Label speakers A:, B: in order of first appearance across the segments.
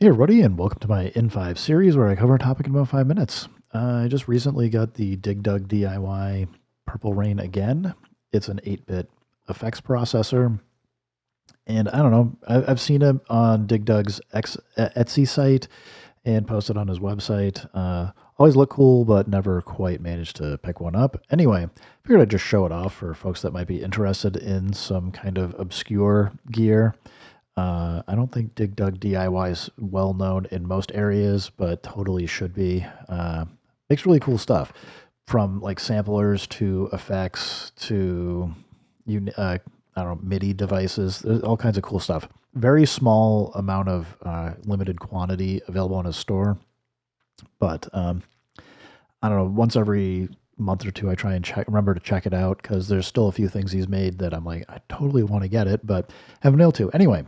A: Hey everybody, and welcome to my in5 series where I cover a topic in about 5 minutes. I just recently got the DigDugDIY Purple Rain again. It's an 8-bit effects processor, and I don't know, I've seen it on DigDug's Etsy site and posted on his website. Always look cool, but never quite managed to pick one up. Anyway, figured I'd just show it off for folks that might be interested in some kind of obscure gear. I don't think DigDugDIY is well known in most areas, but totally should be. Makes really cool stuff, from like samplers to effects to I don't know, MIDI devices. There's all kinds of cool stuff. Very small amount of limited quantity available in a store, but I don't know. Once every month or two, I try and remember to check it out because there's still a few things he's made that I'm like, I totally want to get it, but haven't been able to. Anyway.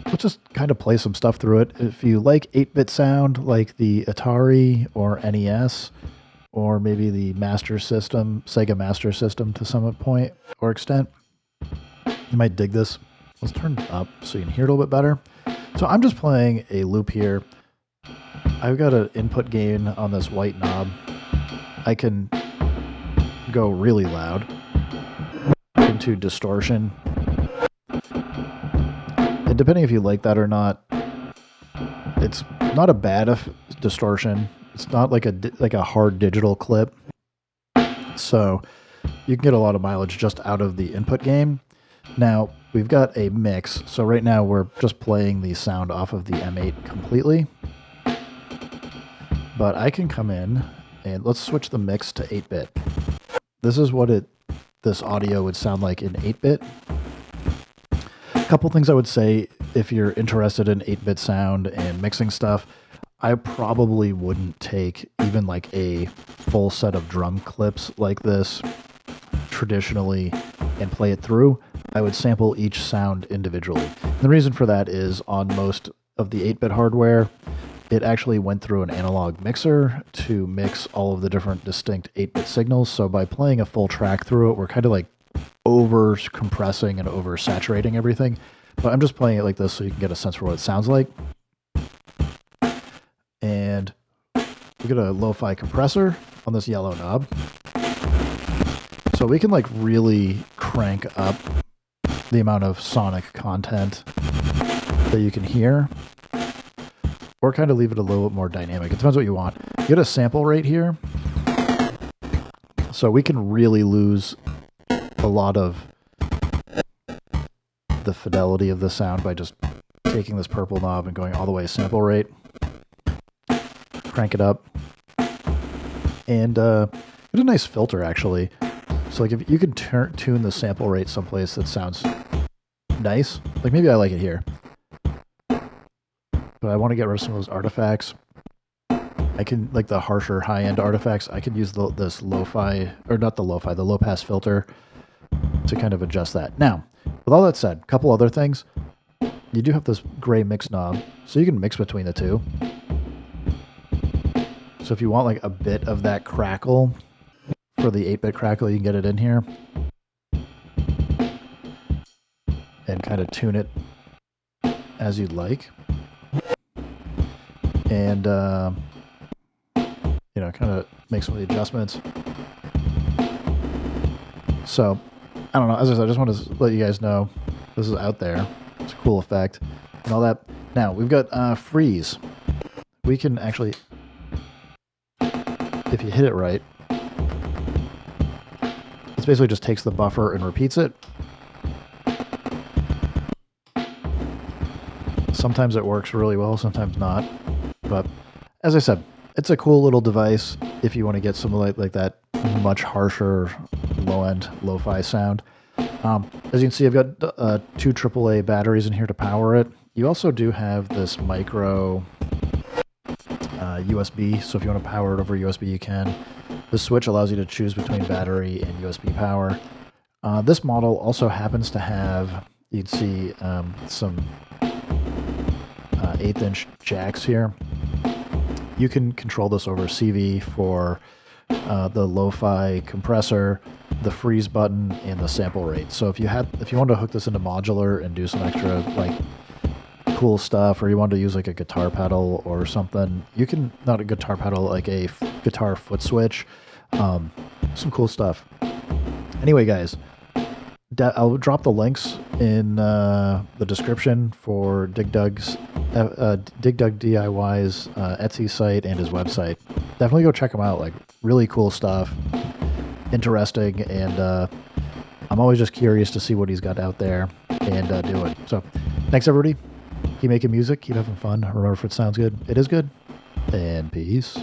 A: Let's just kind of play some stuff through it. If you like 8-bit sound, like the Atari or NES, or maybe the Master System, Sega Master System to some point or extent, you might dig this. Let's turn it up so you can hear it a little bit better. So I'm just playing a loop here. I've got an input gain on this white knob. I can go really loud into distortion. And depending if you like that or not, it's not a bad distortion. It's not like a hard digital clip. So you can get a lot of mileage just out of the input gain. Now, we've got a mix. So right now we're just playing the sound off of the M8 completely. But I can come in and let's switch the mix to 8-bit. This is what this audio would sound like in 8-bit. Couple things I would say if you're interested in 8-bit sound and mixing stuff, I probably wouldn't take even like a full set of drum clips like this traditionally and play it through. I would sample each sound individually. And the reason for that is on most of the 8-bit hardware, it actually went through an analog mixer to mix all of the different distinct 8-bit signals. So by playing a full track through it, we're kind of like over compressing and over saturating everything, but I'm just playing it like this so you can get a sense for what it sounds like. And we get a lo-fi compressor on this yellow knob, so we can like really crank up the amount of sonic content that you can hear, or kind of leave it a little bit more dynamic. It depends what you want. You get a sample rate here, so we can really lose a lot of the fidelity of the sound by just taking this purple knob and going all the way sample rate. Crank it up. And it's a nice filter actually. So like if you can tune the sample rate someplace that sounds nice, like maybe I like it here, but I want to get rid of some of those artifacts. I can, like the harsher high-end artifacts, I can use this lo-fi, or not the lo-fi, the low-pass filter to kind of adjust that. Now, with all that said, a couple other things. You do have this gray mix knob, so you can mix between the two. So if you want like a bit of that crackle for the 8-bit crackle, you can get it in here and kind of tune it as you'd like. And, you know, kind of make some of the adjustments. So, I don't know. As I said, I just want to let you guys know this is out there. It's a cool effect and all that. Now, we've got freeze. We can actually, if you hit it right, it basically just takes the buffer and repeats it. Sometimes it works really well, sometimes not. But as I said, it's a cool little device if you want to get some like that much harsher low-end lo-fi sound. As you can see, I've got 2 AAA batteries in here to power it. You also do have this micro USB, so if you want to power it over USB, you can. The switch allows you to choose between battery and USB power. This model also happens to have, you'd see some 1/8" jacks here. You can control this over CV for the lo-fi compressor, the freeze button, and the sample rate. So if you wanted to hook this into modular and do some extra like cool stuff, or you want to use like a guitar pedal or something, you can, not a guitar pedal, like a guitar foot switch. Some cool stuff. Anyway, guys, I'll drop the links in the description for DigDug's DigDugDIY's Etsy site and his website. Definitely go check him out. Like, really cool stuff, interesting, and I'm always just curious to see what he's got out there and do it. So, thanks everybody. Keep making music, keep having fun. Remember, if it sounds good, it is good. And peace.